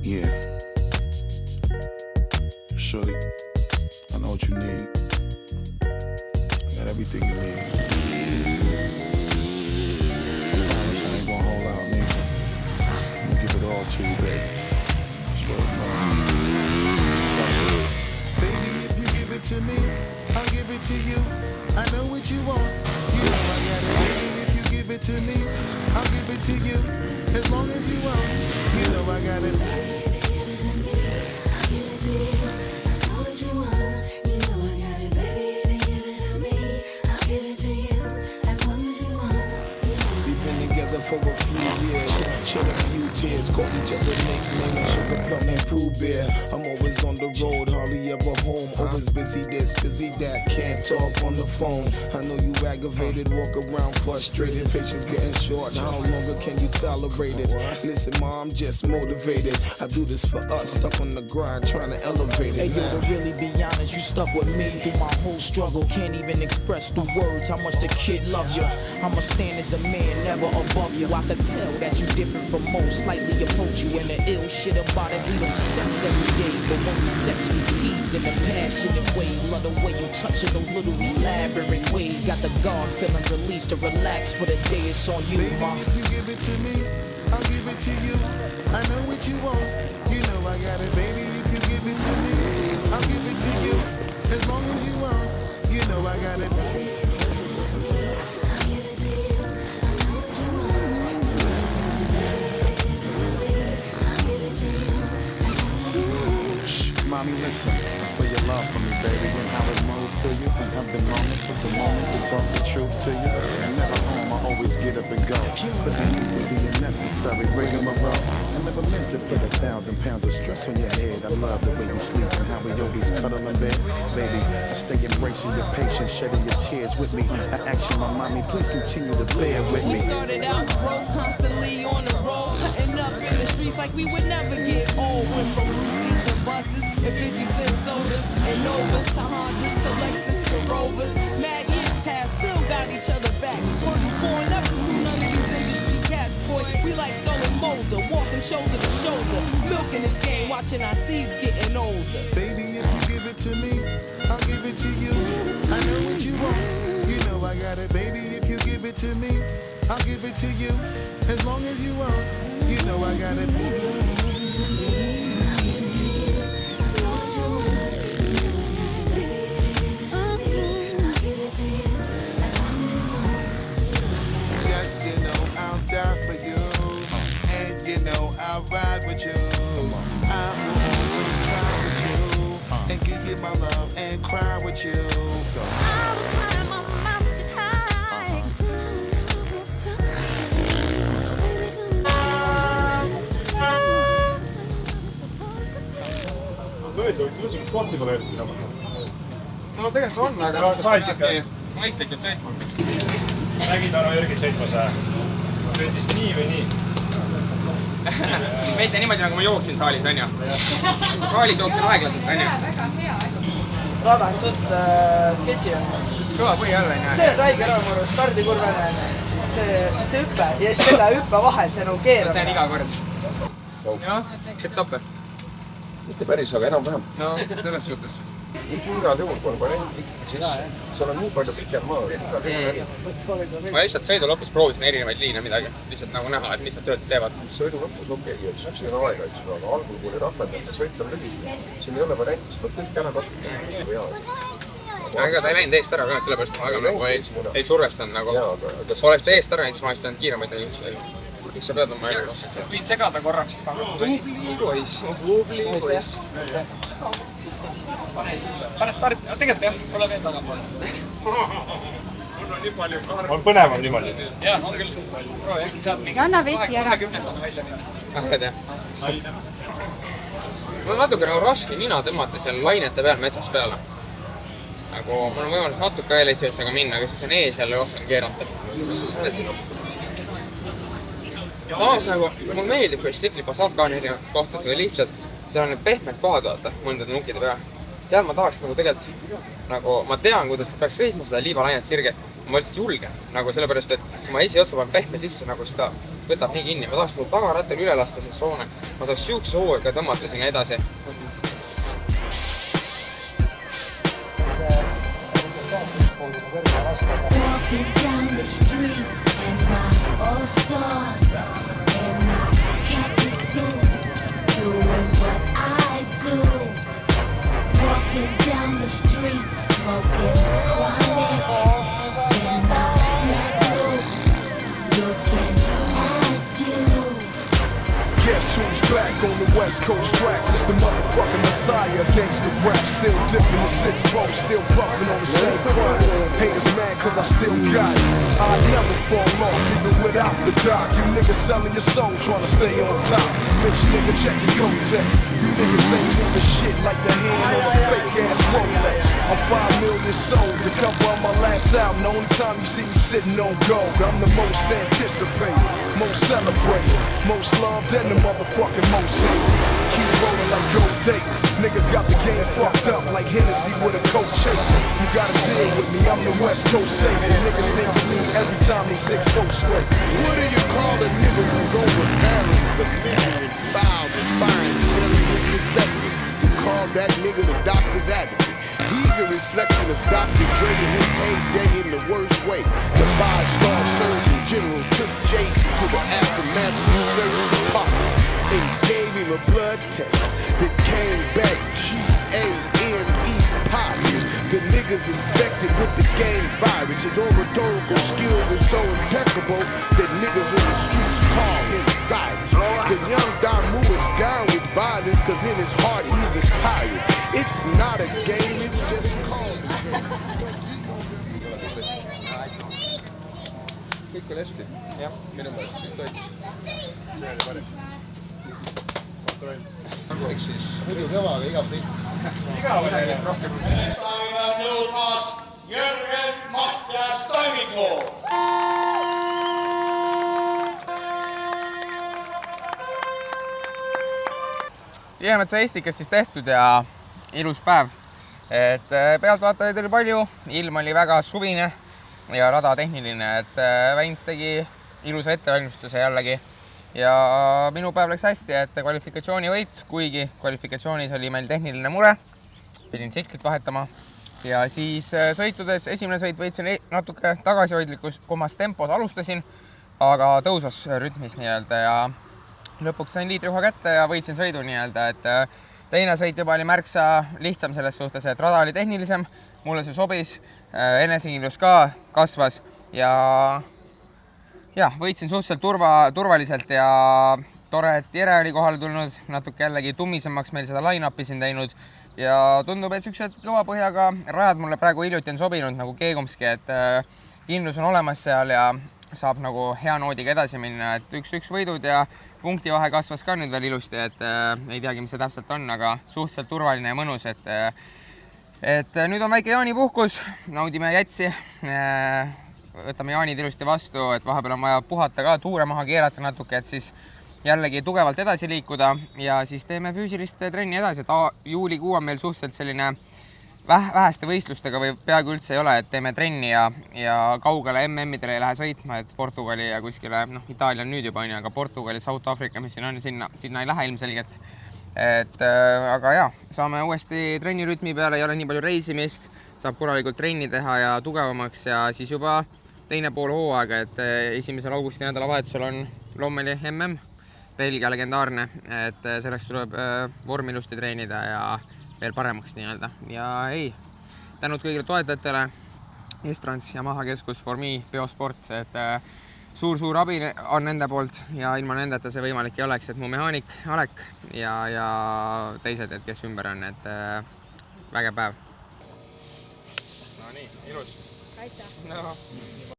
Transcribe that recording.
Yeah. Shorty, I know what you need. I got everything you need. I promise I ain't gonna hold out, nigga. I'm gonna give it all to you, baby. That's what I'm on. That's it. Baby, if you give it to me, I'll give it to you. I know what you want. You know I got it. Baby, if you give it to me, I'll give it to you. As long as you want, you know I got it. For a few years, shed a few tears, called each other nicknames, Sugar Plum and Pooh Bear. I'm always on the road, hardly ever home, always busy this, busy that, can't talk on the phone. I know you aggravated, walk around frustrated, patience getting short, how longer can you tolerate it? Listen ma, I'm just motivated, I do this for us, stuck on the grind, trying to elevate it. Hey yo, to really be honest, you stuck with me through my whole struggle, can't even express through words how much the kid loves you. I'ma stand as a man, never above you. I could tell that you different from most, slightly approach you. And the ill shit about it, we don't sex every day, but when we sex, we tease in a passionate way. Love the way you touch in those little elaborate ways. Got the guard feeling released to relax for the day. It's on you, baby, ma. if you give it to me, I'll give it to you. I know what you want, you know I got it. Baby, if you give it to me, I'll give it to you. As long as you want, you know I got it. Mommy, listen, I feel your love for me, baby, and how it moved through you. I've been longing for the moment to talk the truth to you. I'm never home, I always get up and go. Putting you through the unnecessary rigmarole. I never meant to put 1,000 pounds of stress on your head. I love the way we sleep and how we always cuddle in bed. Baby, I stay embracing your patience, shedding your tears with me. I ask you, my mommy, please continue to bear with me. We started out broke, constantly on the road, cutting up in the streets like we would never get old. Went from Lucy's and buses and 50-cent sodas and Novas to Hondas to Lexus to Rovers. Mad years past, still got each other back. Word is born, never screw none of these industry cats, boy. We like Skull and Molder, walking shoulder to shoulder, milking this game, watching our seeds getting older. Baby, if you give it to me, I'll give it to you. I know what you want, you know I got it. Baby, if you give it to me, I'll give it to you. As long as you want, you know I got it. Yes, you know I'll die for you, and you know I'll ride with you. I will always try with you, and give you my love and cry with you. I will climb a mountain high to the top of the sky. So baby, come and this is where I'm supposed to be. tõesti, võid sporti pole Eesti sama. No tegelikult on, aga said ikka mõistlikult sõitma. Nägid ära Jürgit sõitmas sõitis nii või nii? Mitte niimoodi, nagu ma jooksin saalis, on ju? Saalis jooksin aeglaselt, on ju? Väga hea asi. Rada on suht sketši on. Kõva põhi all, on ju? See on räige rõõmuru, stardikurvene on. See hüppe ja siis selle hüppe vahel see nagu keerab. See on iga kord. Jah, šip topper. Mitte päris, aga enam-vähem. No, selles suhtes. Igal juhul komponent, siis seal on nii palju pikem maa. Ma lihtsalt sõidu lõpus proovisin erinevaid liine midagi, lihtsalt nagu näha, et mis nad tööd teevad. Sõidu lõpus okei, see on aega, aga algul kui rakendada, sõit on lühi. Siin ei ole variantis, ma kõik täna kasutan. Aga ta ei läinud eest ära ka, sellepärast ma väga nagu ei survestanud nagu. Oleks ta eest ära, siis ma oleks pidanud kiiremaid sõidu. Miks sa pead oma elus? Võid segada korraks. Tubli poiss. Pane start, tegelikult jah, pole veel tagapoole. On põnevam niimoodi. Jah, on küll. Proovi, äkki saad mingi. Anna vesi ära. 20 välja minna. Ahmed jah. Mul on natuke nagu raske nina tõmmata seal lainete peal metsas peale. Nagu mul on võimalus natuke eelisjõudsaga minna, aga siis on ees jälle oskan keerata. Maas nagu, mul meeldib, kui tsikli Passat ka on erinevates kohtades, aga lihtsalt seal on need pehmed kohad vaata, mõndade nukkide peal. Seal ma tahaks nagu tegelikult, nagu ma tean, kuidas ma peaks sõitma seda liibalainet sirget, ma lihtsalt julgen, nagu sellepärast, et kui ma esiotsa panen pehme sisse, nagu siis ta võtab nii kinni. Ma tahaks mul tagarattel üle lasta see soone. Ma tahaks siukse hooga tõmmata sinna edasi. Walking down the street and my all stars and my khaki suit, doing what I do. Walking down the street, smoking chronic in my black roots, looking at you. Guess who's back on the West Coast tracks? It's the motherfucking Messiah against the rap. Still dipping the 6-4, still puffing on the same chronic. Haters mad cause I still got it. I never fall off even without the doc. You niggas selling your soul trying to stay on top. Bitch nigga check your context. You niggas ain't moving shit like the hand on a fake ass Rolex. I'm 5 million sold to cover up my last album. The only time you see me sitting on gold. I'm the most anticipated, most celebrated, most loved and the motherfucking most hated. Keep rolling like gold dates. Niggas got the game fucked up like Hennessy with a coat chaser. You gotta deal with me, I'm the West Coast savior. Niggas think of me every time they 6-4 straight. What do you call a nigga who's overbearing, belligerent, foul, defiant, very disrespectful? You call that nigga the doctor's advocate. He's a reflection of Dr. Dre in his heyday in the worst way. The 5-star surgeon general took Jason to the aftermath research department and gave him a blood test that came back G-A-M-E positive. The nigga's infected with the gang virus. His oratorical skills are so impeccable that niggas in the streets call him Cyrus. The young Damu is down with violence cause in his heart he's a tyrant. It's not a game, it's just called a game. Kõik oli hästi. Jah. Minu meelest kõik toit. See oli parim. Kontroll. Eks siis muidu kõva, aga igav sõit. Igav oli sellest rohkem. Saime nõudmas Jürgen Mattias Toimiku. Tihemetsa Eestikas siis tehtud ja ilus päev. Et pealtvaatajaid oli palju, ilm oli väga suvine ja rada tehniline, et Väins tegi ilusa ettevalmistuse jällegi. Ja minu päev läks hästi, et kvalifikatsioonivõit, kuigi kvalifikatsioonis oli meil tehniline mure, pidin tsiklit vahetama. Ja siis sõitudes, esimene sõit võitsin natuke tagasihoidlikus komas tempos, alustasin, aga tõusas rütmis nii-öelda ja lõpuks sain liitriuha kätte ja võitsin sõidu nii-öelda, et teine sõit juba oli märksa lihtsam selles suhtes, et rada oli tehnilisem, mulle see sobis, enesekindlus ka kasvas ja võitsin suhteliselt turvaliselt ja tore, et Jere oli kohale tulnud, natuke jällegi tummisemaks meil seda line-upi siin teinud ja tundub, et sellised kõva põhjaga rajad mulle praegu hiljuti on sobinud nagu Keegumski, et kindlus on olemas seal ja saab nagu hea noodiga edasi minna, et 1-1 võidud ja punktivahe kasvas ka nüüd veel ilusti, et ei teagi, mis see täpselt on, aga suhteliselt turvaline ja mõnus, et nüüd on väike jaanipuhkus, naudime jätsi, võtame jaanid ilusti vastu, et vahepeal on vaja puhata ka, tuure maha keerata natuke, et siis jällegi tugevalt edasi liikuda ja siis teeme füüsilist trenni edasi, et juulikuu on meil suhteliselt selline väheste võistlustega või peaaegu üldse ei ole, et teeme trenni ja kaugele MM-idele ei lähe sõitma, et Portugali ja kuskile, Itaalia on nüüd juba, aga Portugali, South Africa, mis siin on, sinna ei lähe ilmselgelt. Aga jah, saame uuesti trennirütmi peale, ei ole nii palju reisimist, saab korralikult trenni teha ja tugevamaks ja siis juba teine pool hooaega, et 1. augusti nädalavahetusel on Lommeli MM, Belgia legendaarne, et selleks tuleb vorm ilusti treenida ja veel paremaks nii-öelda. Ja ei, tänud kõigile toetajatele, Estrans, Yamaha keskus, Formi, Biosport, et suur abi on nende poolt ja ilma nendeta see võimalik ei oleks, et mu mehaanik Alek ja teised, et kes ümber on, et vägev päev. No nii, ilus. Aitäh. No.